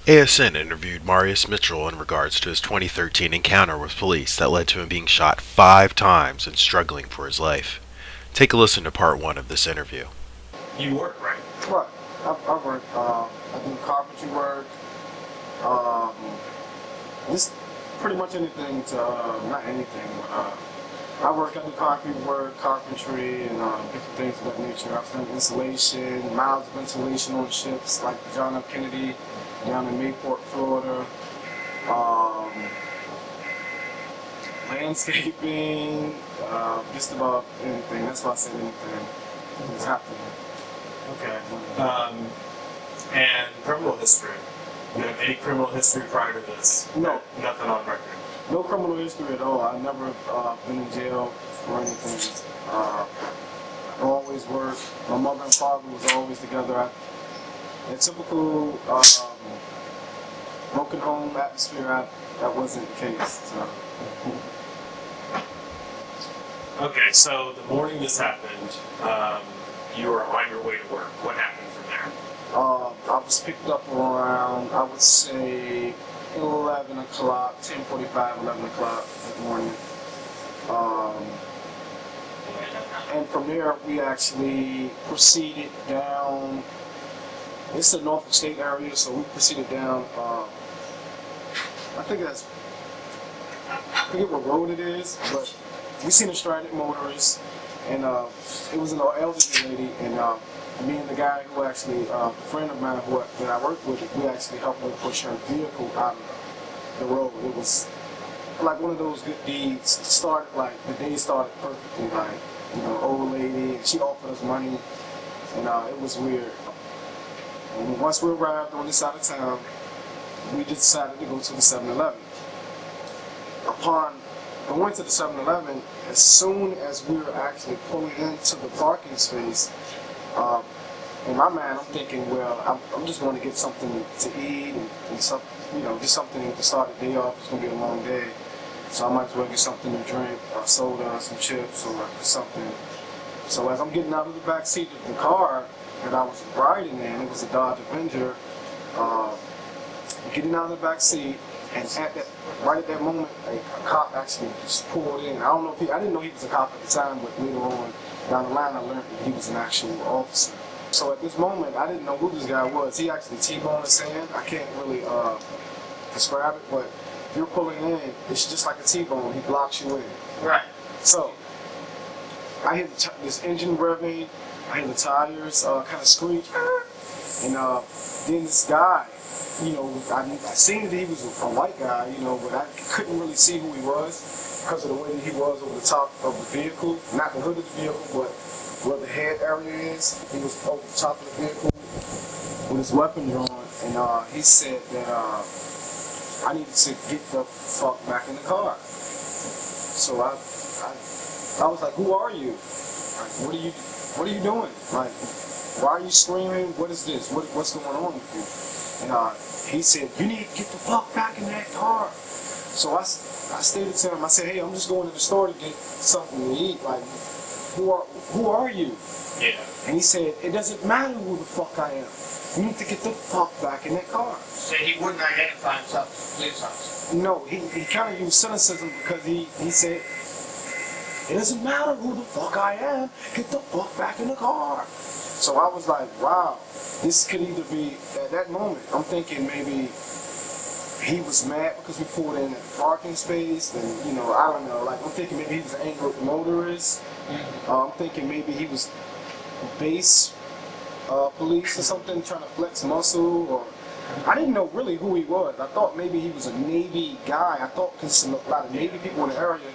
ASN interviewed Marius Mitchell in regards to his 2013 encounter with police that led to him being shot 5 times and struggling for his life. Take a listen to part 1 of this interview. You work, right? Right. I work. I do carpentry work. Just pretty much anything to, not anything, but I work. I do concrete work, carpentry, and different things of that nature. I've done insulation, miles of insulation on ships like the John F. Kennedy down in Mayport, Florida. Landscaping, just about anything. That's why I said anything. It's happening. Okay. And criminal history. You have any criminal history prior to this? No. Nothing on record? No criminal history at all. I've never been in jail for anything. I've always worked. My mother and father was always together. A typical broken home atmosphere, that wasn't the case. So. Okay, so the morning this happened, you were on your way to work. What happened from there? I was picked up around, I would say, 11 o'clock, 10:45, 11 o'clock that morning. And from there, we actually proceeded down. It's a Norfolk State area, so we proceeded down. I forget what road it is, but we seen a stranded motorist, and it was an elderly lady, and me and the guy who actually, a friend of mine that I worked with, we actually helped her push her vehicle out of the road. It was like one of those good deeds. The day started perfectly, old lady, and she offered us money, and it was weird. And once we arrived on this side of town, we just decided to go to the 7-Eleven. Upon going to the 7-Eleven, as soon as we were actually pulling into the parking space, in my mind, I'm thinking, well, I'm just going to get something to eat and something, just something to start the day off. It's going to be a long day, so I might as well get something to drink, a soda, some chips, or something. So as I'm getting out of the back seat of the car that I was riding in, it was a Dodge Avenger. Getting out of the back seat, and right at that moment, a cop actually just pulled in. I didn't know he was a cop at the time, but later on down the line, I learned that he was an actual officer. So at this moment, I didn't know who this guy was. He actually T-boned us in. I can't really describe it, but if you're pulling in, it's just like a T-bone. He blocks you in. Right. So I hear this engine revving. I hear the tires kind of screech, and then this guy, I seen that he was a white guy, but I couldn't really see who he was because of the way that he was over the top of the vehicle, not the hood of the vehicle, but where the head area is. He was over the top of the vehicle with his weapon drawn, and he said that I needed to get the fuck back in the car. So I was like, "Who are you? Like, what are you doing? Like, why are you screaming? What is this? What's going on with you?" And he said, "You need to get the fuck back in that car." So I stated to him, I said, "Hey, I'm just going to the store to get something to eat. Like, who are you?" Yeah. And he said, "It doesn't matter who the fuck I am. You need to get the fuck back in that car." So he wouldn't identify himself as a police officer? No, he kind of used cynicism because he said, "It doesn't matter who the fuck I am. Get the fuck back in the car." So I was like, wow, this could either be, at that moment, I'm thinking maybe he was mad because we pulled in at the parking space, and, I don't know, like, I'm thinking maybe he was angry with the motorist. I'm thinking maybe he was base police or something, trying to flex muscle, or I didn't know really who he was. I thought maybe he was a Navy guy. I thought because a lot of Navy people in the area,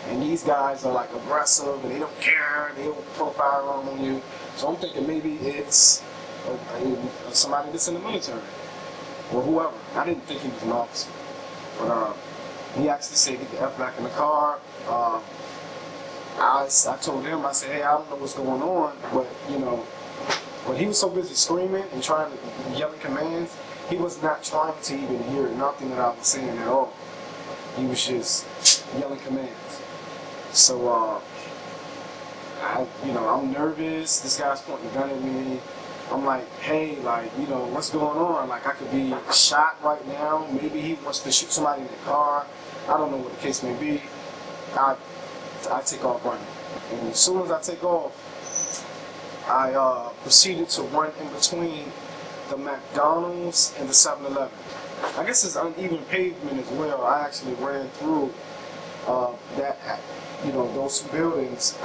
and these guys are like aggressive and they don't care, they don't pull a firearm on you. So I'm thinking maybe it's somebody that's in the military or whoever. I didn't think he was an officer, but he actually said, "Get the F back in the car." I told him, I said, "Hey, I don't know what's going on," but he was so busy screaming and trying to yell commands, he was not trying to even hear nothing that I was saying at all. He was just yelling commands. So I'm nervous. This guy's pointing a gun at me. I'm like, hey, like, you know, what's going on? Like, I could be shot right now. Maybe he wants to shoot somebody in the car. I don't know what the case may be. I take off running. And as soon as I take off, I proceeded to run in between the McDonald's and the 7-Eleven. I guess it's uneven pavement as well. I actually ran through those buildings,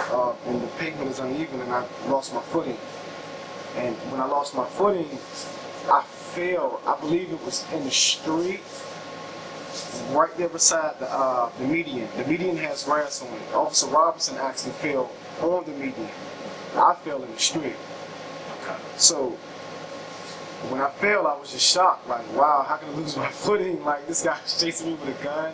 and the pavement is uneven, and I lost my footing. And when I lost my footing, I fell. I believe it was in the street, right there beside the median. The median has grass on it. Officer Robinson actually fell on the median. I fell in the street. Okay. So when I fell, I was just shocked. Like, wow, how can I lose my footing? Like, this guy's chasing me with a gun.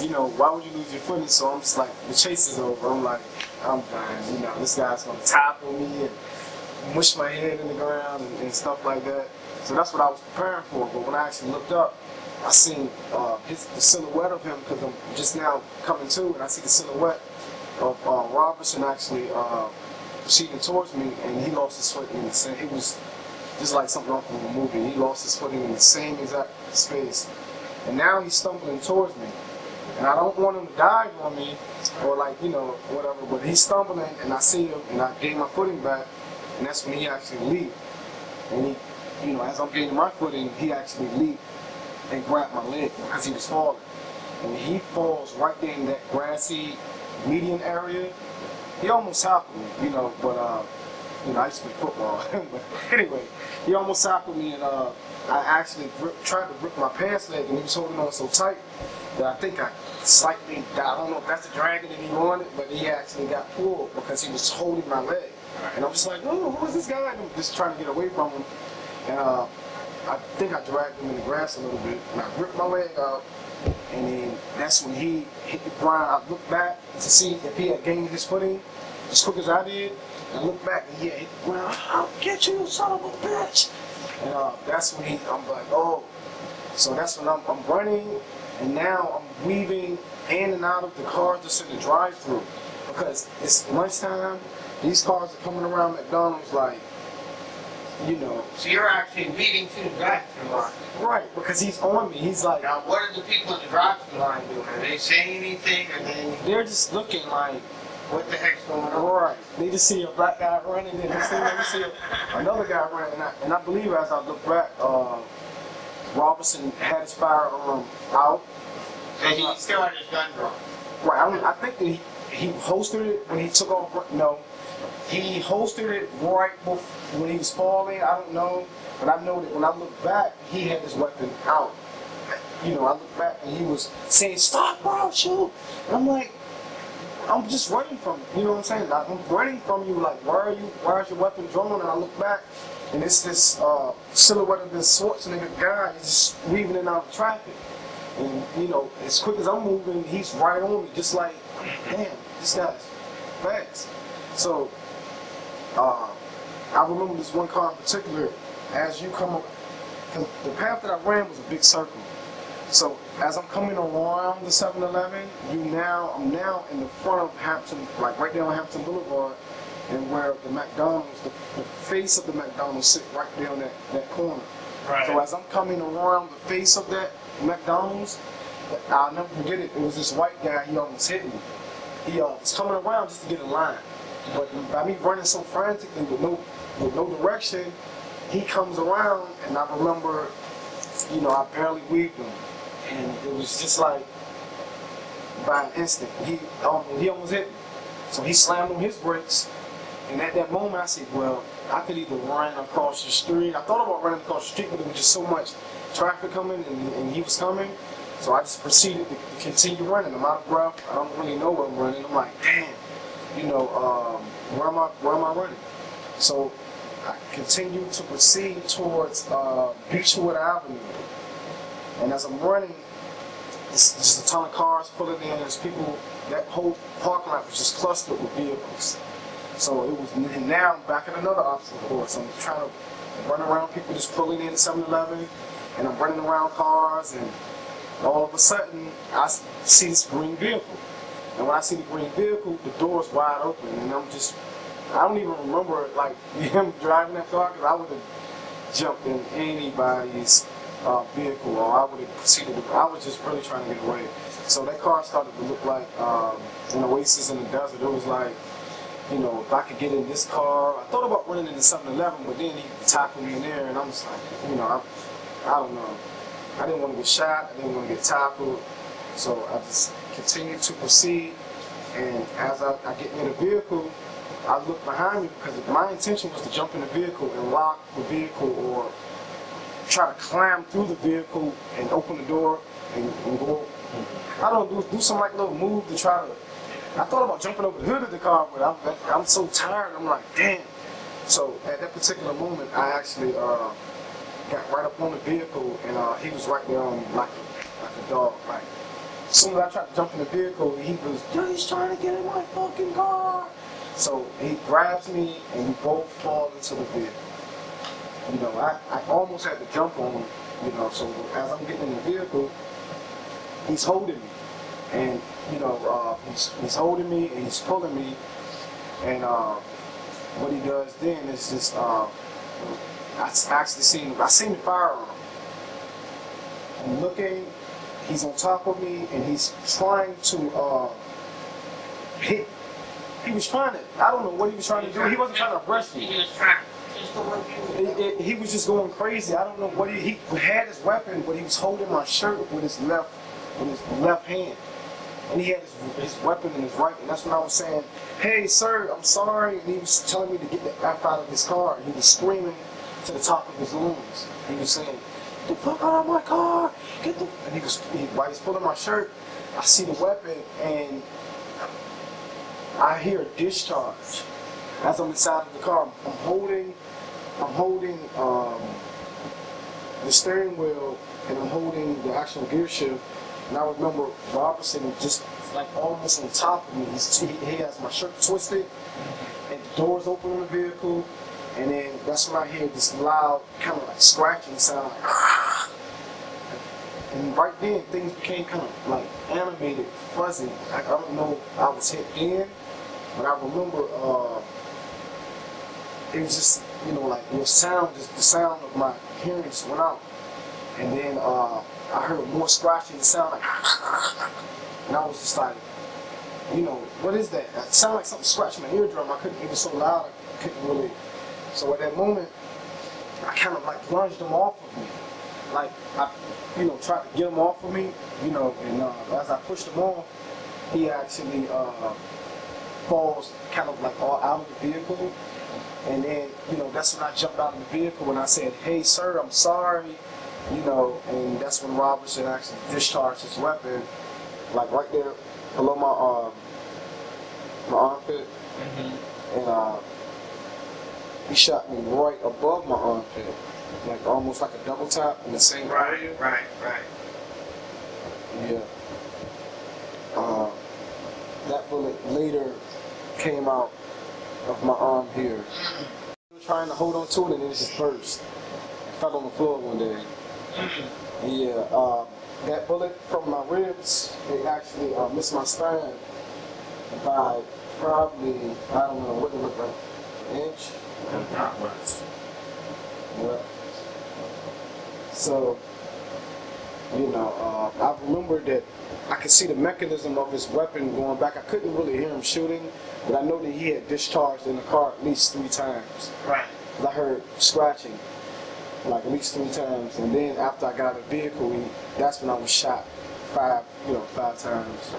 You know, why would you lose your footing? So I'm just like, the chase is over. I'm like, I'm done. You know, this guy's gonna tackle me and mush my head in the ground and stuff like that. So that's what I was preparing for. But when I actually looked up, I seen the silhouette of him, because I'm just now coming to, and I see the silhouette of Robertson actually proceeding towards me, and he lost his footing in the same. It was just like something off of a movie. He lost his footing in the same exact space, and now he's stumbling towards me. And I don't want him to dive on me, or like, you know, whatever. But he's stumbling, and I see him, and I gain my footing back, and that's when he actually leaped. And he, you know, as I'm gaining my footing, he actually leaped and grabbed my leg because he was falling. And he falls right there in that grassy median area. He almost tackled me, you know, but you know, I used to play football. But anyway, he almost tackled me, and I actually tried to grip my pants leg, and he was holding on so tight that I think I slightly, I don't know if that's the dragon that he wanted, but he actually got pulled because he was holding my leg. And I'm just like, oh, who is this guy? And I'm just trying to get away from him. And I think I dragged him in the grass a little bit, and I ripped my leg out. And then that's when he hit the ground. I looked back to see if he had gained his footing as quick as I did. And I looked back, and he had hit the ground. I'll get you, son of a bitch. And that's when I'm like, oh. So that's when I'm running, and now I'm weaving in and out of the cars that's in the drive-thru, because it's lunchtime. These cars are coming around McDonald's like, you know. So you're actually weaving through the drive-thru line. Right, because he's on me. He's like. Now, what are the people in the drive-thru line doing? Are they saying anything? They're just looking like, what the heck's going on? Right. They just see a black guy running, and they see another guy running. And I believe as I look back, Robertson had his firearm out. And he still had his gun drawn. Right. I think that he holstered it when he took off. No. He holstered it right before, when he was falling. I don't know. But I know that when I look back, he had his weapon out. You know, I look back and he was saying, "Stop, bro, shoot." And I'm like, I'm just running from you. You know what I'm saying? I'm running from you. Like, why is your weapon drawn? And I look back, and it's this silhouette of this Schwarzenegger guy just weaving in and out of traffic. And, you know, as quick as I'm moving, he's right on me, just like, damn, this guy's fast. So, I remember this one car in particular, as you come up, the path that I ran was a big circle. So, as I'm coming around the 7-Eleven, I'm now in the front of Hampton, like right there on Hampton Boulevard, and where the McDonald's, the face of the McDonald's sit right there on that corner. Right. So as I'm coming around the face of that McDonald's, I'll never forget it. It was this white guy. He almost hit me. He was coming around just to get in line, but by me running so frantically with no direction, he comes around, and I remember, you know, I barely weaved him, and it was just like by an instant he almost hit me. So he slammed on his brakes, and at that moment I said, well, I could either run across the street. I thought about running across the street, but there was just so much traffic coming, and he was coming. So I just proceeded to continue running. I'm out of breath. I don't really know where I'm running. I'm like, damn, you know, where am I running? So I continued to proceed towards Beechwood Avenue. And as I'm running, it's just a ton of cars pulling in. There's people. That whole parking lot was just clustered with vehicles. So it was, and now I'm back at another obstacle course. I'm trying to run around people just pulling in 7-Eleven, and I'm running around cars, and all of a sudden I see this green vehicle. And when I see the green vehicle, the door's wide open, and I don't even remember like him driving that car because I would have jumped in anybody's vehicle, or I would have proceeded to, I was just really trying to get away. So that car started to look like an oasis in the desert. It was like, you know, if I could get in this car, I thought about running into 7-Eleven, but then he tackled me in there, and I'm just like, you know, I don't know. I didn't want to get shot, I didn't want to get tackled, so I just continued to proceed, and as I get near the vehicle, I look behind me because my intention was to jump in the vehicle and lock the vehicle or try to climb through the vehicle and open the door and go. I don't do some like little move to try to. I thought about jumping over the hood of the car, but I'm so tired. I'm like, damn. So at that particular moment, I actually got right up on the vehicle, and he was right there on me like a dog. Like as soon as I tried to jump in the vehicle, he was, he's trying to get in my fucking car. So he grabs me, and we both fall into the vehicle. You know, I almost had to jump on him. You know, so as I'm getting in the vehicle, he's holding me, and you know, he's holding me and he's pulling me, and what he does then is just I seen the firearm. I'm looking, he's on top of me, and he's trying to hit. He was trying to, I don't know what he was trying to do. He wasn't trying to arrest me. He was trying. He was just going crazy. I don't know what he had his weapon, but he was holding my shirt with his left hand, and he had his weapon in his right. And that's when I was saying, "Hey, sir, I'm sorry." And he was telling me to get the F out of his car. And he was screaming to the top of his lungs. He was saying, "Get the fuck out of my car! Get the!" And while he's pulling my shirt, I see the weapon, and I hear a discharge as I'm inside of the car. I'm holding the steering wheel, and I'm holding the actual gear shift. And I remember Robertson just like almost on top of me. He has my shirt twisted, and the doors open in the vehicle. And then that's when I hear this loud kind of like scratching sound, like, and right then things became kind of like animated, fuzzy. I don't know if I was hit then, but I remember it was just, you know, like the sound of my hearing just went out. And then I heard more scratching, the sound like, and I was just like, you know, what is that? It sounded like something scratched my eardrum. It was so loud, I couldn't really. So at that moment, I kind of like lunged him off of me. Like, I, you know, tried to get him off of me, you know, and as I pushed him off, he actually falls kind of like all out of the vehicle. And then, you know, that's when I jumped out of the vehicle and I said, "Hey, sir, I'm sorry," you know, and that's when Robertson actually discharged his weapon, like right there below my armpit. Mm-hmm. And he shot me right above my armpit, like almost like a double tap in the same area. Right. Yeah. That bullet later came out of my arm here. Trying to hold on to it, and it just burst. I fell on the floor one day. Yeah, that bullet from my ribs, it actually missed my spine by probably, I don't know what it looked like, an inch? Not much. Yeah. So, you know, I remember that I could see the mechanism of his weapon going back. I couldn't really hear him shooting, but I know that he had discharged in the car at least 3 times. Right. I heard scratching, like at least 3 times. And then after I got out of the vehicle, that's when I was shot 5 times,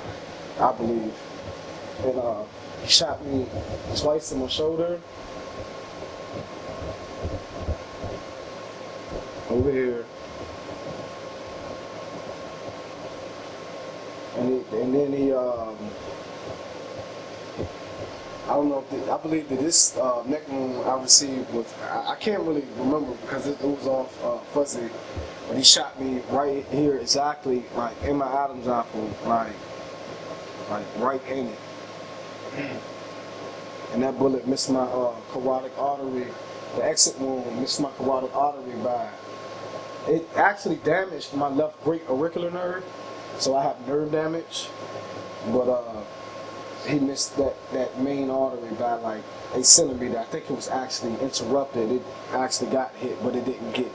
I believe. And he shot me twice in my shoulder. Over here. And then he, I don't know if I believe that this neck wound I received was, I can't really remember because it was all fuzzy, but he shot me right here exactly, like in my Adam's apple, like right in it. And that bullet missed my carotid artery, the exit wound missed my carotid artery by, it actually damaged my left great auricular nerve, so I have nerve damage, but he missed that main artery by like a centimeter. I think it was actually interrupted. It actually got hit, but it didn't get,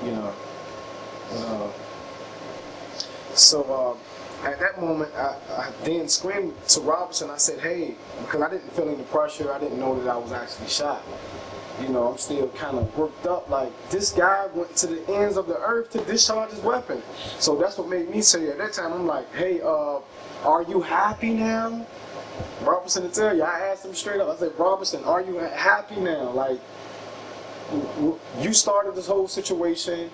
you know. So at that moment, I then screamed to Robinson. I said, "Hey," because I didn't feel any pressure. I didn't know that I was actually shot. You know, I'm still kind of worked up. Like, this guy went to the ends of the earth to discharge his weapon. So that's what made me say at that time, I'm like, "Hey, are you happy now?" Robinson, to tell you, I asked him straight up. I said, "Robinson, are you happy now? Like, you started this whole situation,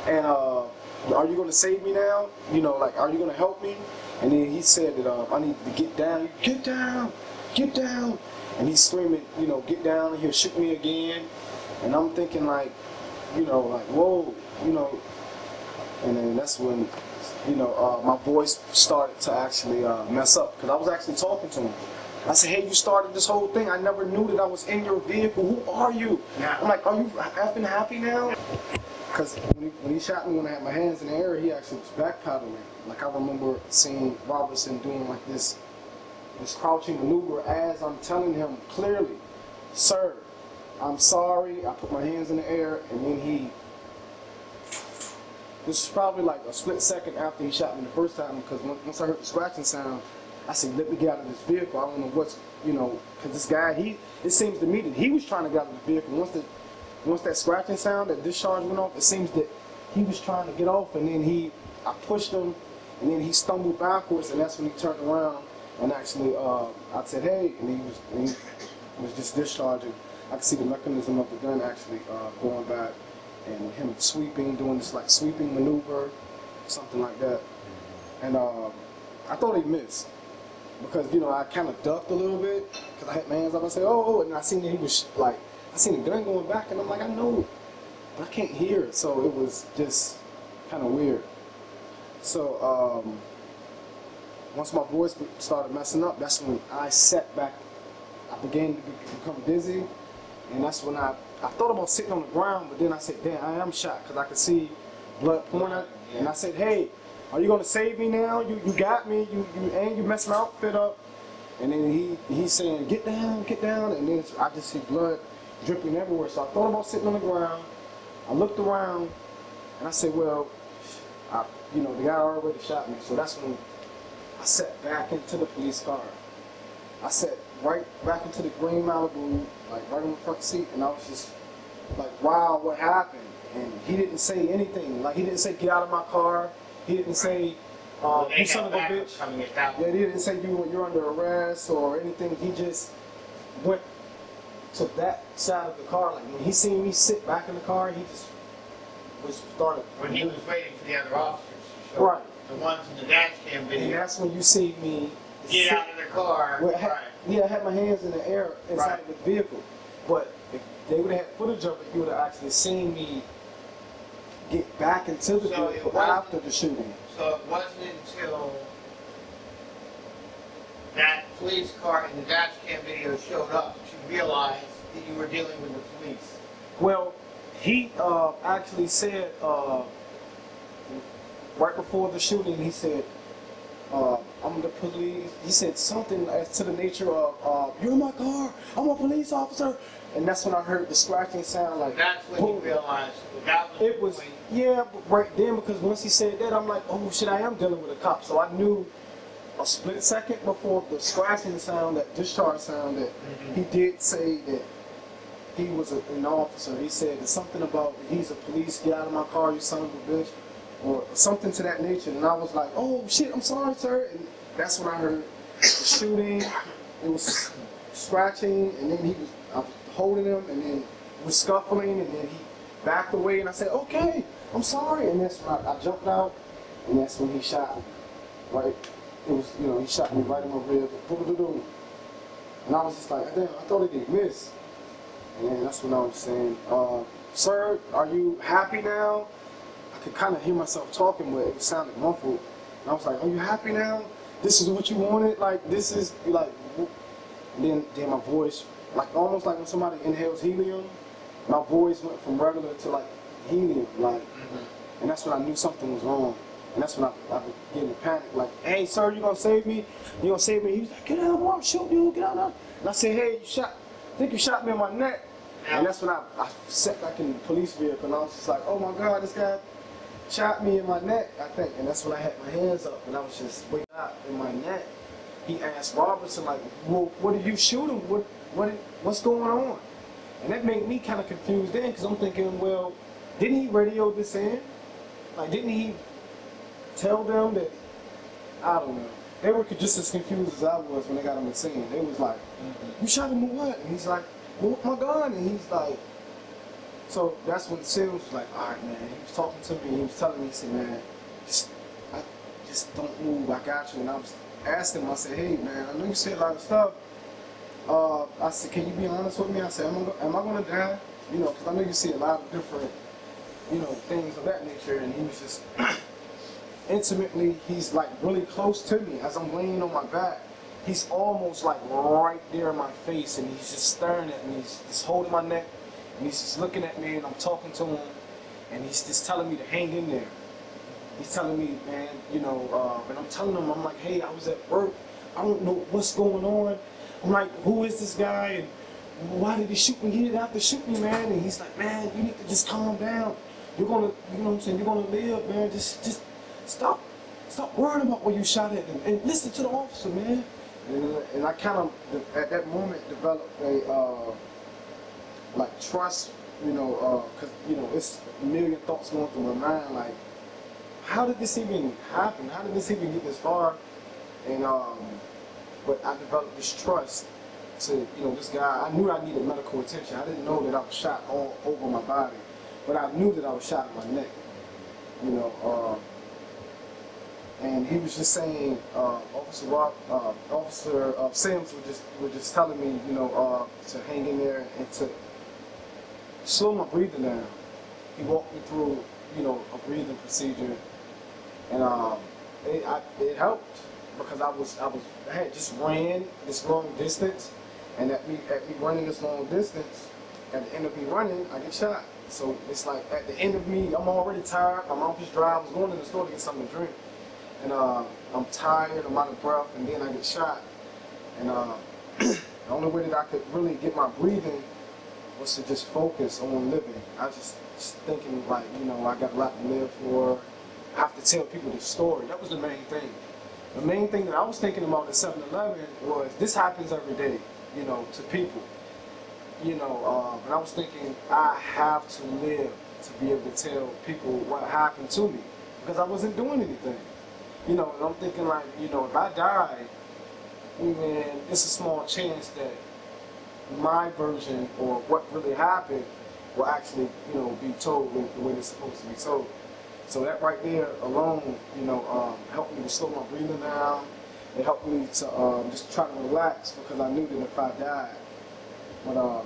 and are you going to save me now? You know, like, are you going to help me?" And then he said that I need to get down. Get down! Get down! And he's screaming, you know, "Get down," and he'll shoot me again. And I'm thinking like, you know, like, whoa, you know. And then that's when, you know, my voice started to actually mess up, because I was actually talking to him. I said, "Hey, you started this whole thing. I never knew that I was in your vehicle. Who are you?" I'm like, "Are you effing happy now?" Because when he shot me, when I had my hands in the air, he actually was backpedaling. Like, I remember seeing Robinson doing like this crouching maneuver as I'm telling him clearly, "Sir, I'm sorry." I put my hands in the air, and then this was probably like a split second after he shot me the first time, because once I heard the scratching sound, I said, "Let me get out of this vehicle. I don't know what's," you know, because this guy, it seems to me that he was trying to get out of the vehicle. Once that scratching sound, that discharge went off, it seems that he was trying to get off, and then I pushed him, and then he stumbled backwards, and that's when he turned around. And actually, I said, "Hey," and he was just discharging. I could see the mechanism of the gun actually going back, and him sweeping, doing this like sweeping maneuver, something like that. And I thought he missed, because, you know, I kind of ducked a little bit, because I had my hands up. I said, "Oh," and I seen that he was like, I seen the gun going back, and I'm like, I know, but I can't hear it. So it was just kind of weird. So once my voice started messing up, that's when I sat back. I began to become dizzy, and that's when I thought about sitting on the ground, but then I said, "Damn, I am shot," because I could see blood pouring out. And I said, "Hey, are you gonna save me now? You got me. You messed my outfit up." And then he's saying, "Get down, get down," and then I just see blood dripping everywhere. So I thought about sitting on the ground. I looked around, and I said, "Well, you know, the guy already shot me." So that's when I sat back into the police car. I sat right back into the green Malibu, like right on the front seat, and I was just like, "Wow, what happened?" And he didn't say anything. Like, he didn't say, "Get out of my car." He didn't say, "You son of a bitch." Yeah, he didn't say, "You're under arrest," or anything. He just went to that side of the car. Like, when he seen me sit back in the car, he just started. When he was waiting for the other officers to show Right. the ones in the dash cam video. And that's when you see me Get out of the car. Well, right. Yeah, I had my hands in the air inside Right. of the vehicle. But if they would have had footage of it, you would have actually seen me get back into the So vehicle it wasn't- after the shooting. So it wasn't until that police car and the dash cam video showed up that you realized that you were dealing with the police. Well, he actually said right before the shooting, he said, "I'm the police." He said something as to the nature of, "You're in my car. I'm a police officer." And that's when I heard the scratching sound, like, That's when boom. you realized that was It the was, point. yeah, but right then, because once he said that, I'm like, "Oh shit, I am dealing with a cop." So I knew a split second before the scratching sound, that discharge sound, that he did say that he was an officer. He said something about, "He's a police, get out of my car, you son of a bitch," or something to that nature. And I was like, "Oh shit, I'm sorry, sir." And that's when I heard the shooting. It was scratching, and then I was holding him, and then it was scuffling, and then he backed away, and I said, "Okay, I'm sorry." And that's when I jumped out, and that's when he shot me. Right? It was, you know, he shot me right in my ribs. And I was just like, "Damn, I thought he didn't miss." And then that's when I was saying, "Sir, are you happy now?" I could kind of hear myself talking, but it sounded muffled. And I was like, "Are you happy now? This is what you wanted? Like, this is, like," and then my voice, like, almost like when somebody inhales helium, my voice went from regular to, like, helium, like, and that's when I knew something was wrong. And that's when I was getting panicked, like, hey, sir, you gonna save me? You gonna save me? He was like, get out, boy, shoot you, get out now. And I said, hey, I think you shot me in my neck. And that's when I sat back in the police vehicle and I was just like, oh my God, this guy shot me in my neck, I think. And that's when I had my hands up and I was just waiting out in my neck. He asked Robertson, like, well, what did you shoot him? What's going on? And that made me kind of confused then, because I'm thinking, well, didn't he radio this in? Like, didn't he tell them that, I don't know. They were just as confused as I was when they got on the scene. They was like, you shot him with what? And he's like, well, with my gun. And he's like, so that's when Sims was like, all right, man. He was talking to me. He was telling me, he said, man, just don't move. I got you. And I was asking him, I said, hey, man, I know you said a lot of stuff. I said, can you be honest with me? I said, am I going to die? You know, because I know you see a lot of different, you know, things of that nature. And he was just intimately, he's like really close to me as I'm laying on my back. He's almost like right there in my face, and he's just staring at me. He's just holding my neck, and he's just looking at me, and I'm talking to him, and he's just telling me to hang in there. He's telling me, man, you know, and I'm telling him, I'm like, hey, I was at work. I don't know what's going on. I'm like, who is this guy, and why did he shoot me? He didn't have to shoot me, man. And he's like, man, you need to just calm down. You're gonna, you know what I'm saying? You're gonna live, man. Just stop worrying about what you shot at them, and listen to the officer, man. And I kind of, at that moment, developed a, like, trust, you know, because, you know, it's a million thoughts going through my mind, like, how did this even happen? How did this even get this far? And, but I developed this trust to, you know, this guy. I knew I needed medical attention. I didn't know that I was shot all over my body, but I knew that I was shot in my neck, you know, and he was just saying, Officer Sims was just telling me, you know, to hang in there and to slow my breathing down. He walked me through, you know, a breathing procedure, and it helped because I had just ran this long distance, and at me running this long distance, at the end of me running, I get shot. So it's like at the end of me, I'm already tired. My mouth is dry. I was going to the store to get something to drink. And I'm tired, I'm out of breath, and then I get shot. And the only way that I could really get my breathing was to just focus on living. I was just thinking, like, you know, I got a lot to live for. I have to tell people this story. That was the main thing. The main thing that I was thinking about at 7-Eleven was this happens every day, you know, to people. You know, and I was thinking I have to live to be able to tell people what happened to me because I wasn't doing anything. You know, and I'm thinking, like, you know, if I die, then it's a small chance that my version or what really happened will actually, you know, be told the way it's supposed to be told. So that right there alone, you know, helped me to slow my breathing down. It helped me to just try to relax because I knew that if I died. But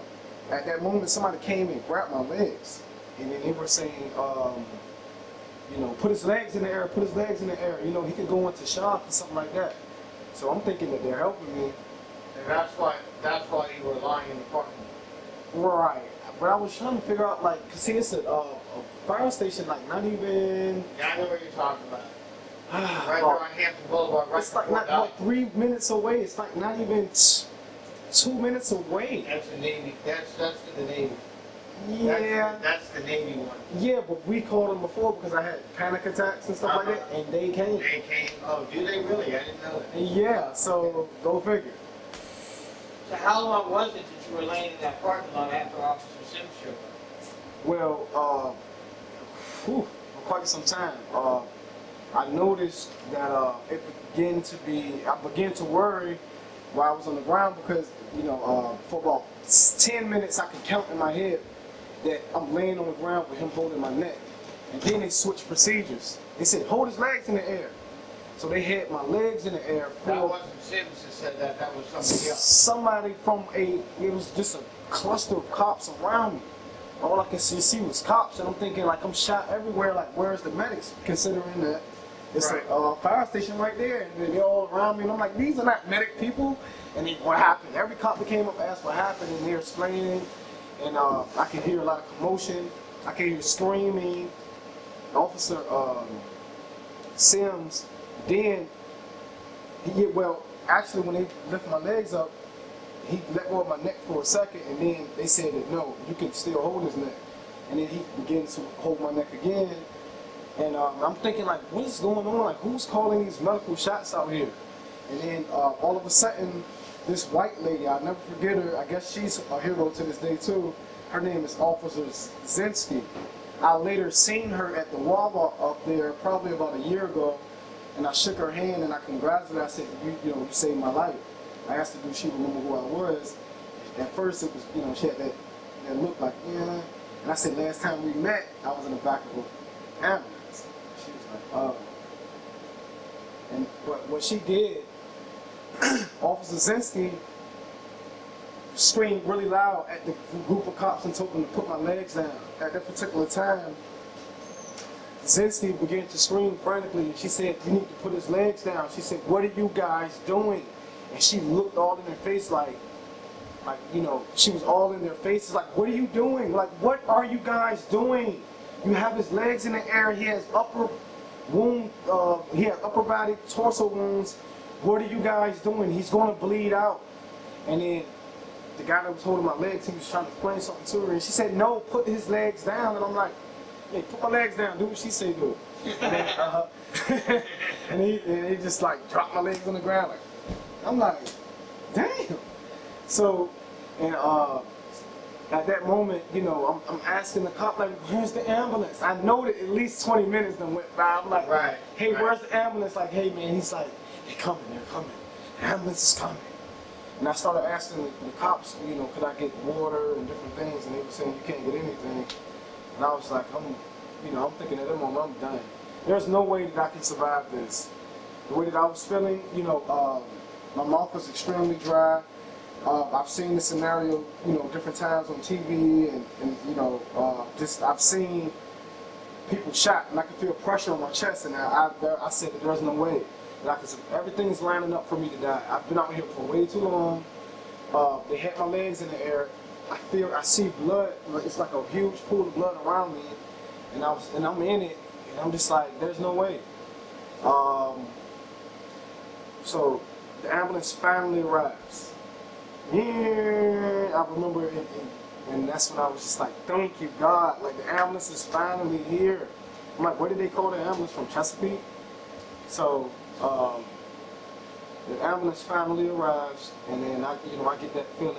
at that moment, somebody came and grabbed my legs, and then they were saying, you know, put his legs in the air, put his legs in the air. You know, he could go into shock or something like that. So I'm thinking that they're helping me. And that's why you were lying in the parking lot. Right. But I was trying to figure out, like, cause see, it's a fire station, like, not even. Yeah, I know what you're talking about. Right there on Hampton Boulevard, right. It's like not 3 minutes away. It's like not even 2 minutes away. That's the Navy. That's the Navy. Yeah. That's the Navy one. Yeah, but we called them before because I had panic attacks and stuff like that, and they came. They came. Oh, do they really? I didn't know that. Yeah, so go figure. So how long was it that you were laying in that parking lot after Officer Sims showed up? Well, for quite some time. I noticed that I began to worry while I was on the ground because, you know, for about 10 minutes I could count in my head that I'm laying on the ground with him holding my neck. And then they switched procedures. They said, hold his legs in the air. So they had my legs in the air. That wasn't Sims that said that, that was somebody else. Somebody it was just a cluster of cops around me. All I could see was cops, and I'm thinking, like, I'm shot everywhere, like, where's the medics? Considering that it's a fire station right there, and they're all around me, and I'm like, these are not medic people. And then what happened? Every cop that came up asked what happened, and they're explaining, and I could hear a lot of commotion. I could hear screaming. Officer Sims. Then, actually when they lifted my legs up, he let go of my neck for a second, and then they said that no, you can still hold his neck. And then he began to hold my neck again. And I'm thinking, like, what is going on? Like, who's calling these medical shots out here? And then all of a sudden, this white lady, I'll never forget her, I guess she's a hero to this day too. Her name is Officer Zinsky. I later seen her at the Wawa up there probably about a year ago, and I shook her hand and I congratulated her. I said, you saved my life. I asked her, do she remember who I was? At first it was, she had that look like, yeah. And I said, last time we met, I was in the back of an ambulance. She was like, oh. But what she did, Officer Zinsky screamed really loud at the group of cops and told them to put my legs down. At that particular time, Zinsky began to scream frantically, and she said, you need to put his legs down. She said, what are you guys doing? And she looked all in their face like, she was all in their faces like, what are you doing? Like, what are you guys doing? You have his legs in the air, he has upper body, torso wounds. What are you guys doing? He's going to bleed out. And then the guy that was holding my legs, he was trying to explain something to her, and she said, no, put his legs down. And I'm like, hey, put my legs down, do what she say do. And then, and he just like dropped my legs on the ground. Like, I'm like, damn. So, and at that moment, I'm asking the cop, like, where's the ambulance? I know that at least 20 minutes done went by. I'm like, hey, where's the ambulance? Like, hey, man. He's like, they're coming. The ambulance is coming. And I started asking the cops, could I get water and different things? And they were saying, you can't get anything. And I was like, I'm thinking at that moment, I'm done. There's no way that I can survive this. The way that I was feeling, my mouth was extremely dry. I've seen this scenario, different times on TV, and I've seen people shot, and I could feel pressure on my chest, and I said that there's no way that I could. Everything's lining up for me to die. I've been out here for way too long. They had my legs in the air. I see blood. It's like a huge pool of blood around me, and I'm in it, and I'm just like, there's no way. So the ambulance finally arrives. Yeah, I remember it, and that's when I was just like, thank you, God. Like, the ambulance is finally here. I'm like, where did they call the ambulance from? Chesapeake? So, the ambulance finally arrives, and then I get that feeling,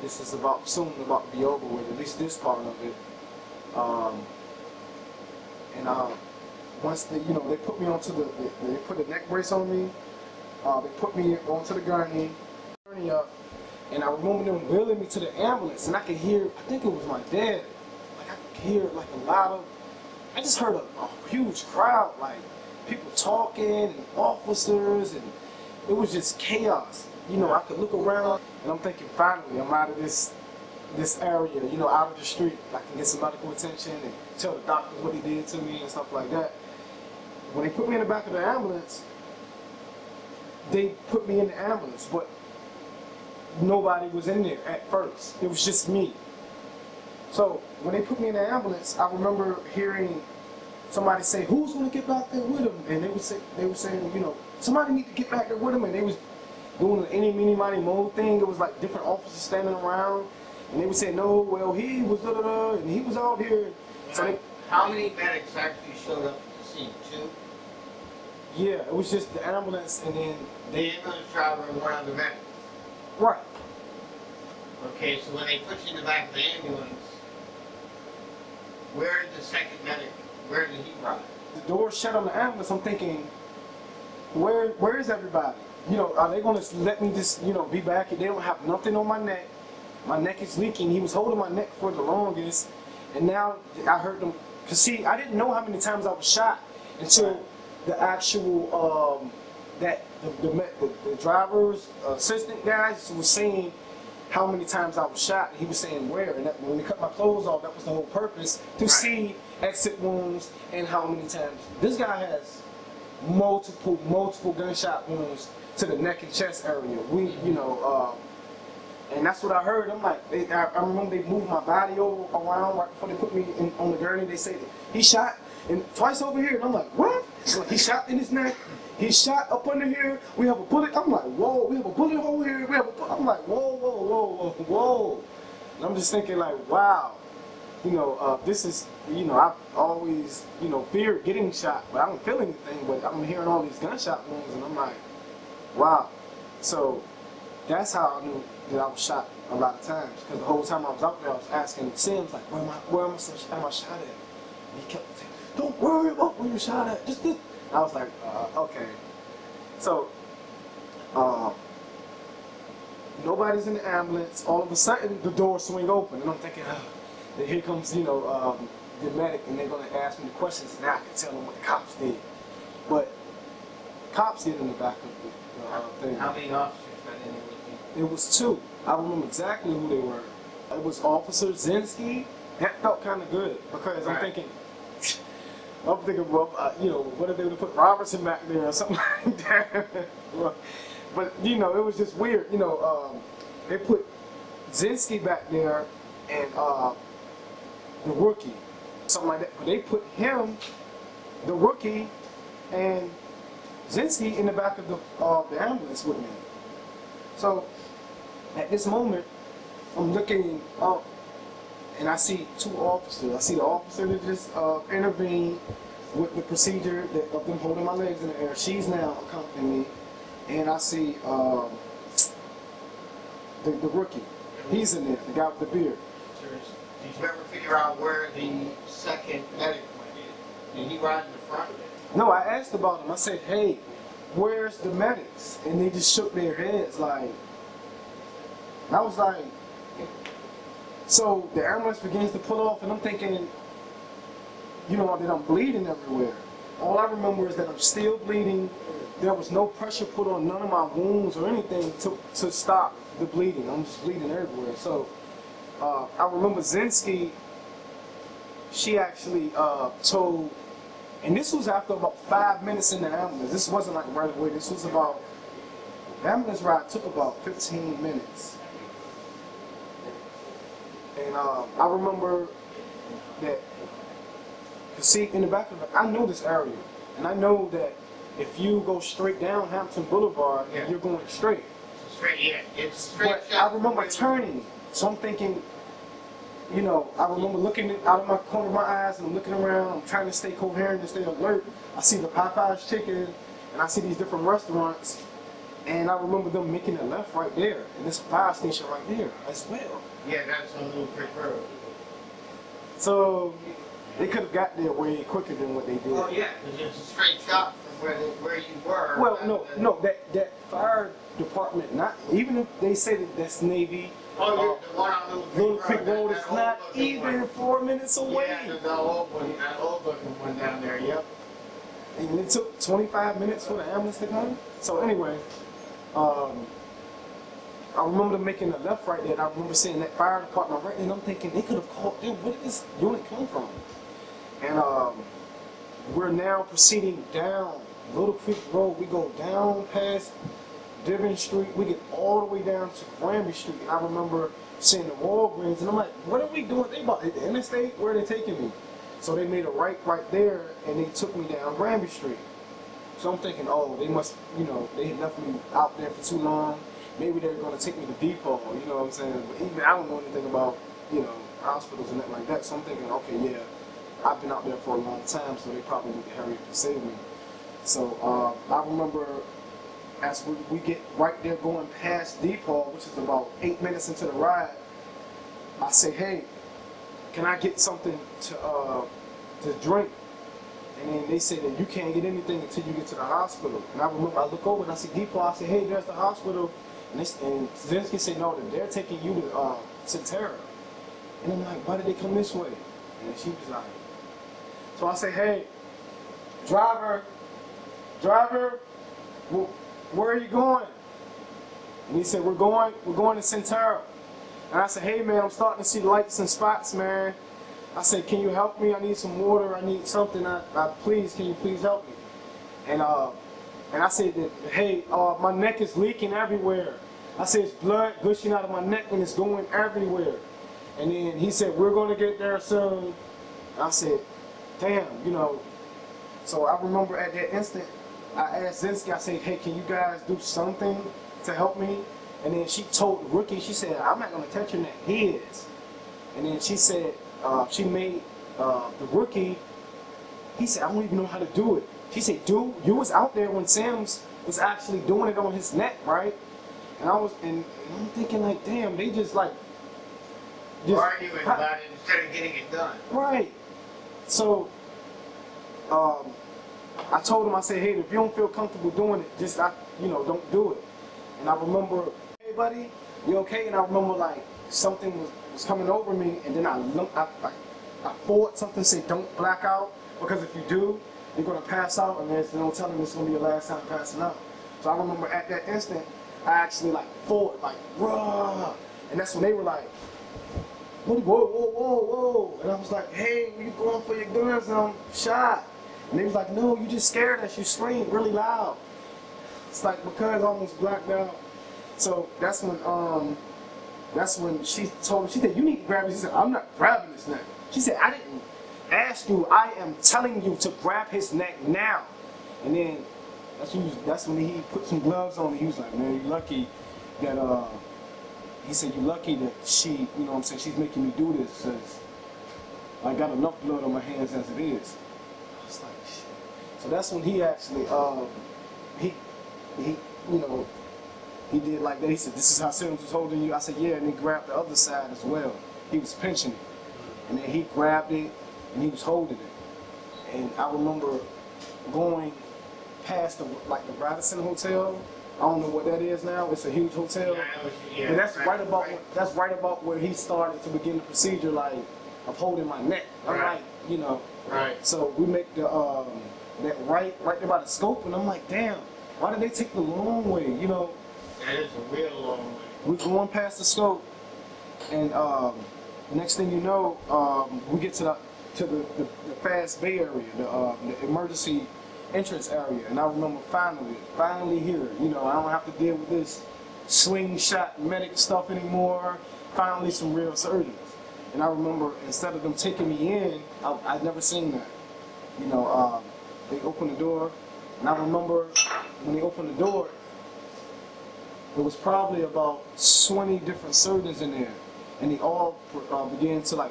this is soon about to be over with, at least this part of it. Once they put me onto they put a neck brace on me. They put me onto the gurney up. And I remember them wheeling me to the ambulance, and I could hear, I think it was my dad, like I could hear like a lot of, I just heard a huge crowd, like people talking and officers, and it was just chaos. I could look around, and I'm thinking, finally, I'm out of this area, out of the street. I can get some medical attention and tell the doctors what he did to me and stuff like that. When they put me in the back of the ambulance, they put me in the ambulance, but nobody was in there at first. It was just me. So when they put me in the ambulance, I remember hearing somebody say, "Who's going to get back there with him?" And they were saying, somebody need to get back there with him. And they was doing the any, meeny, miny, mo thing. It was like different officers standing around, and they would say, "No, well, he was da da da, and he was out here." So how many medics actually showed up at the scene? 2? Yeah, it was just the ambulance, and then the ambulance driver and one other medic. Right. Okay, so when they put you in the back of the ambulance, where did the second medic, where did he ride? The door shut on the ambulance. I'm thinking, where is everybody? Are they going to let me just, be back? They don't have nothing on my neck. My neck is leaking. He was holding my neck for the longest, and now I heard them. Cause see, I didn't know how many times I was shot until the actual the driver's assistant guys was saying how many times I was shot, and he was saying where. And when they cut my clothes off, that was the whole purpose, to see exit wounds and how many times. This guy has multiple gunshot wounds to the neck and chest area. And that's what I heard. I'm like, I remember they moved my body around right before they put me on the gurney. They said he shot and twice over here, and I'm like, what? he shot in his neck. He shot up under here. We have a bullet. I'm like, whoa, we have a bullet hole here. I'm like, whoa, whoa, whoa, whoa, whoa. And I'm just thinking like, wow, this is, I've always, feared getting shot, but I don't feel anything, but I'm hearing all these gunshot wounds, and I'm like, wow. So that's how I knew that I was shot a lot of times, because the whole time I was out there, I was asking Sims, like, where am I shot at? And he kept saying, don't worry about where you're shot at, just this. I was like, okay. So, nobody's in the ambulance. All of a sudden, the doors swing open, and I'm thinking, then here comes, the medic, and they're going to ask me the questions, and I can tell them what the cops did. But cops get in the back of the thing. How many officers got in there with you? It was 2. I remember exactly who they were. It was Officer Zinski. That felt kind of good, because I'm thinking, well, what if they would have put Robertson back there or something like that? But, it was just weird. They put Zinski back there and the rookie, something like that. But they put him, the rookie, and Zinski in the back of the ambulance with me. So, at this moment, I'm looking up, and I see 2 officers. I see the officer that just intervened with the procedure of them holding my legs in the air. She's now accompanying me. And I see the rookie. He's in there, the guy with the beard. Did you ever figure out where the second medic went in? Did he ride in the front? No, I asked about him. I said, hey, where's the medics? And they just shook their heads like, and I was like, so the ambulance begins to pull off, and I'm thinking, that I'm bleeding everywhere. All I remember is that I'm still bleeding. There was no pressure put on none of my wounds or anything to stop the bleeding. I'm just bleeding everywhere. So I remember Zinski, she actually told, and this was after about 5 minutes in the ambulance. This wasn't like right away. This was about, the ambulance ride took about 15 minutes. And I remember that, see, in the back of it, I know this area. And I know that if you go straight down Hampton Boulevard, you're going straight. Straight, yeah. It's straight. But I remember turning. So I'm thinking, I remember looking out of my corner of my eyes, and I'm looking around. I'm trying to stay coherent and stay alert. I see the Popeye's Chicken, and I see these different restaurants. And I remember them making a left right there. And there's a fire station right there as well. Yeah, that's on Little Creek Road. So they could have got there way quicker than what they did. Oh yeah, because it's a straight shot from where you were. Well, no, that fire department, not even if they say that that's Navy. Oh, the one on Little Creek Road is not even 4 minutes away. Yeah, that old looking one down there. Yep. And it took 25 minutes for the ambulance to come. So anyway, I remember them making a left right there, and I remember seeing that fire department right there, and I'm thinking they could have called, where did this unit come from? And we're now proceeding down Little Creek Road. We go down past Devon Street, we get all the way down to Granby Street, and I remember seeing the Walgreens, and I'm like, what are we doing? They about the interstate? Where are they taking me? So they made a right there, and they took me down Granby Street. So I'm thinking, oh, they must, they had left me out there for too long. Maybe they're going to take me to depot, you know what I'm saying? But even I don't know anything about, hospitals and that like that. So I'm thinking, okay, yeah, I've been out there for a long time, so they probably need to hurry up and save me. So I remember as we get right there going past depot, which is about 8 minutes into the ride, I say, hey, can I get something to drink? And then they say that you can't get anything until you get to the hospital. And I remember I look over and I see depot. I say, hey, there's the hospital. And Zinski said, no, that they're taking you to Centera. And I'm like, why did they come this way? And she was like, so I say, hey, driver, where are you going? And he said, we're going to Centera. And I said, hey man, I'm starting to see lights and spots, man. I said, can you help me? I need some water. I need something. Please, can you please help me? And I said that, hey, my neck is leaking everywhere. I said, it's blood gushing out of my neck and it's going everywhere. And then he said, we're going to get there soon. I said, damn, So I remember at that instant, I asked Zinsky, I said, hey, can you guys do something to help me? And then she told the rookie, she said, I'm not going to touch your neck. He is. And then she said, she made the rookie, he said, I don't even know how to do it. She said, dude, you was out there when Sam's was actually doing it on his neck, right? And and I'm thinking like, damn, they just like, arguing about it instead of getting it done. Right. So, I told him, I said, hey, if you don't feel comfortable doing it, just, don't do it. And I remember, hey, buddy, you okay? And I remember, like, something was coming over me, and then I thought something said, don't black out, because if you do, you're going to pass out, and there's no telling this is going to be your last time passing out. So I remember at that instant, I actually, like, fought, like, raw. And that's when they were like, whoa, whoa, whoa, whoa. And I was like, hey, you going for your guns and I'm shot. And they was like, no, you just scared us. You screamed really loud. It's like, because I almost blacked out. So that's when she told me, she said, you need to grab it. She said, I'm not grabbing his neck. She said, I didn't ask you. I am telling you to grab his neck now. And then that's when he put some gloves on. And he was like, man, you're lucky that, he said, you're lucky that she, you know what I'm saying, she's making me do this because I got enough blood on my hands as it is. I was like, shit. So that's when he actually, he did like that. He said, this is how Sims was holding you. I said, yeah, and he grabbed the other side as well. He was pinching it. And then he grabbed it and he was holding it. And I remember going past the Radisson Hotel. I don't know what that is now. It's a huge hotel. Yeah, that's right about where he started to begin the procedure, like of holding my neck. I'm like, Right. So we make the that right there by the scope, and I'm like, damn, why did they take the long way? That is a real long way. We're going past the scope, and the next thing you know, we get to the fast bay area, the emergency entrance area, and I remember finally here, I don't have to deal with this slingshot medic stuff anymore. Finally some real surgeons. And I remember, instead of them taking me in, I'd never seen that. They opened the door, and I remember when they opened the door, there was probably about 20 different surgeons in there, and they all began to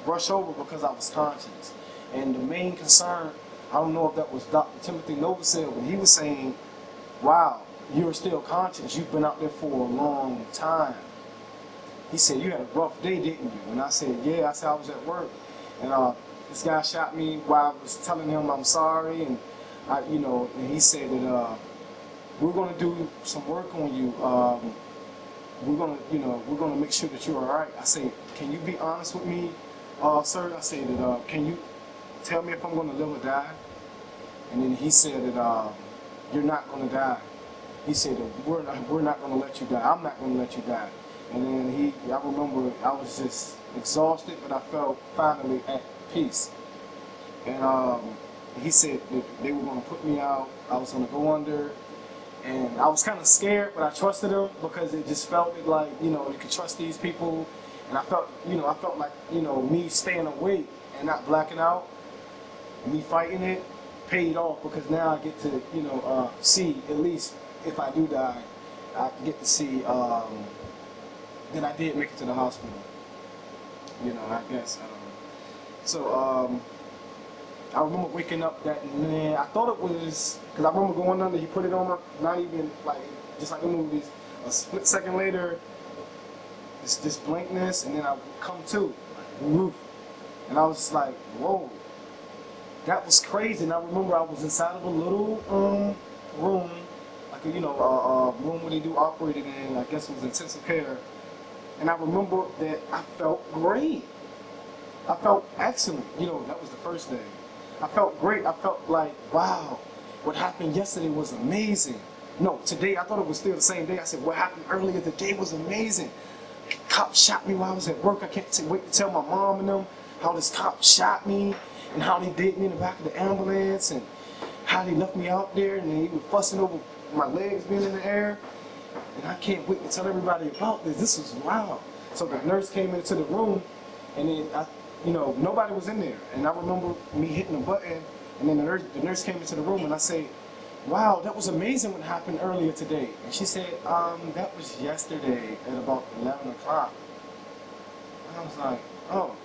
rush over because I was conscious. And the main concern, I don't know if that was Dr. Timothy Novosel, but he was saying, wow, you're still conscious. You've been out there for a long time. He said, you had a rough day, didn't you? And I said, yeah. I said, I was at work. And this guy shot me while I was telling him I'm sorry. And, and he said that we're going to do some work on you. We're going to make sure that you're all right. I said, can you be honest with me, sir? I said, can you tell me if I'm going to live or die? And then he said that you're not going to die. He said that we're not going to let you die. I'm not going to let you die. And then I remember I was just exhausted, but I felt finally at peace. And he said that they were going to put me out. I was going to go under. And I was kind of scared, but I trusted him because it just felt like, you could trust these people. And I felt like, me staying awake and not blacking out, me fighting it, paid off, because now I get to, see, at least if I do die, I get to see that I did make it to the hospital. I guess, I don't know. So, I remember waking up I thought it was, because I remember going under, he put it on, not even, just like the movies, a split second later, this blankness, and then I come to, woof. And I was just like, whoa, that was crazy. And I remember I was inside of a little room, like a room where they do operating in, I guess it was intensive care. And I remember that I felt great. I felt excellent. That was the first day. I felt great. I felt like, wow, what happened yesterday was amazing. No, today, I thought it was still the same day. I said, what happened earlier today was amazing. Cop shot me while I was at work. I can't wait to tell my mom and them how this cop shot me and how they did me in the back of the ambulance and how they left me out there and he was fussing over my legs being in the air. And I can't wait to tell everybody about this. This was wild. So the nurse came into the room, and then nobody was in there. And I remember me hitting the button And then the nurse came into the room, and I said, wow, that was amazing what happened earlier today. And she said, that was yesterday at about 11 o'clock. And I was like, oh.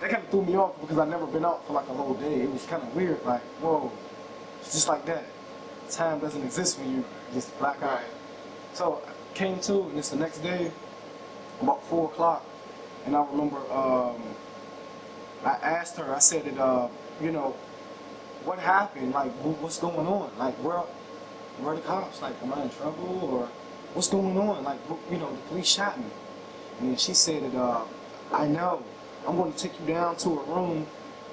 That kind of threw me off because I'd never been out for like a whole day. It was kind of weird, like, whoa, it's just like that. Time doesn't exist when you just black out. So I came to, and it's the next day, about 4 o'clock, and I remember I asked her, I said that, you know, what happened? Like, what's going on? Like, where are the cops? Like, am I in trouble, or what's going on? Like, you know, the police shot me. And then she said that, I know. I'm going to take you down to a room,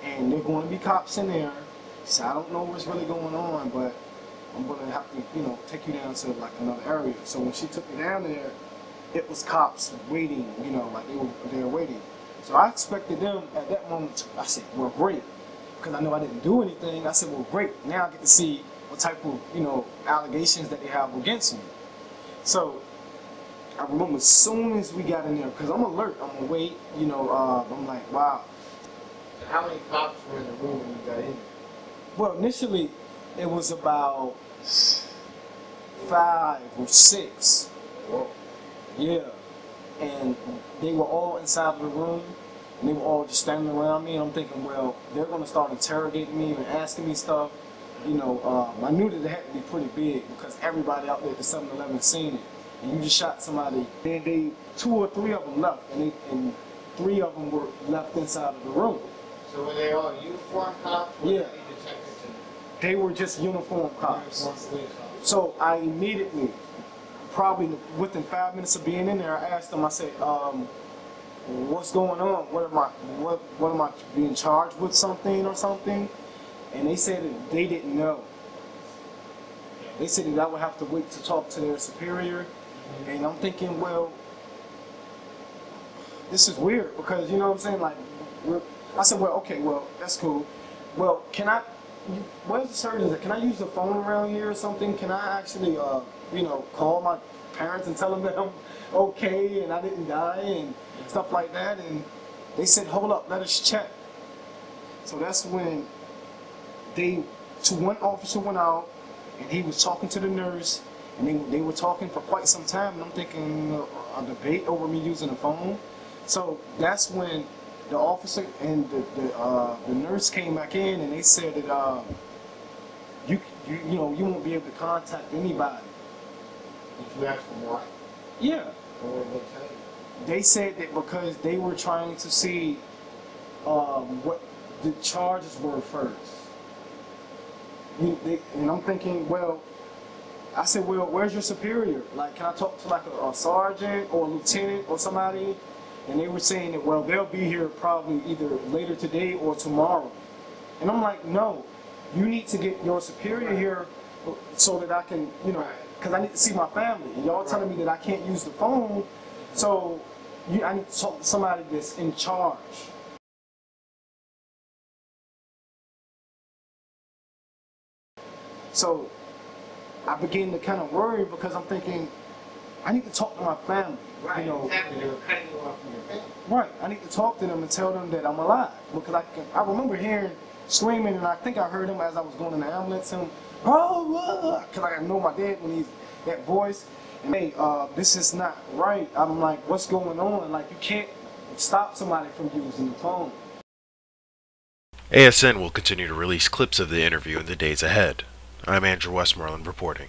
and there are going to be cops in there. She said, I don't know what's really going on, but I'm going to have to, you know, take you down to like another area. So when she took me down there, it was cops waiting, you know, like they were waiting. So I expected them at that moment. I said, well, great, because I know I didn't do anything. I said, well, great. Now I get to see what type of, you know, allegations that they have against me. So I remember as soon as we got in there, because I'm alert, I'm awake, you know, I'm like, wow. So how many cops were in the room when you got in there? Well, initially, it was about 5 or 6. Whoa. Yeah. And they were all inside of the room, and they were all just standing around me, and I'm thinking, well, they're going to start interrogating me and asking me stuff. You know, I knew that it had to be pretty big because everybody out there at the 7-Eleven seen it. And you just shot somebody. Then 2 or 3 of them left, and 3 of them were left inside of the room. So were they all uniformed cops? Or Yeah. were they detectives? They were just uniformed cops. Uniformed police officers. So So I immediately, probably within 5 minutes of being in there, I asked them, I said, what's going on? What am I being charged with, something or something? And they said that they didn't know. They said that I would have to wait to talk to their superior. And I'm thinking, well, this is weird because, you know what I'm saying? Like, I said, well, okay, well, that's cool. Well, where's the surgeon? Can I use the phone around here or something? Can I actually, you know, call my parents and tell them that I'm okay and I didn't die and stuff like that? And they said, hold up, let us check. So that's when one officer went out and he was talking to the nurse, and they were talking for quite some time, and I'm thinking a debate over me using the phone. So that's when the officer and the nurse came back in, and they said that you know, you won't be able to contact anybody. did you ask them why? Yeah. Or did they tell you? They said that because they were trying to see what the charges were first. And I'm thinking, well, I said, well, where's your superior? Like, can I talk to like a sergeant or a lieutenant or somebody? And they were saying that, well, they'll be here probably either later today or tomorrow. And I'm like, no, you need to get your superior here so that I can, you know, because I need to see my family. And y'all telling me that I can't use the phone, so I need to talk to somebody that's in charge. So I began to kind of worry because I'm thinking, I need to talk to my family. Right, you know, exactly. They were cutting you off from your family. right. I need to talk to them and tell them that I'm alive. Because I remember hearing screaming, and I think I heard him as I was going in the ambulance. And because I know my dad when he's that voice. And hey, this is not right. I'm like, what's going on? Like, you can't stop somebody from using the phone. ASN will continue to release clips of the interview in the days ahead. I'm Andrew Westmoreland reporting.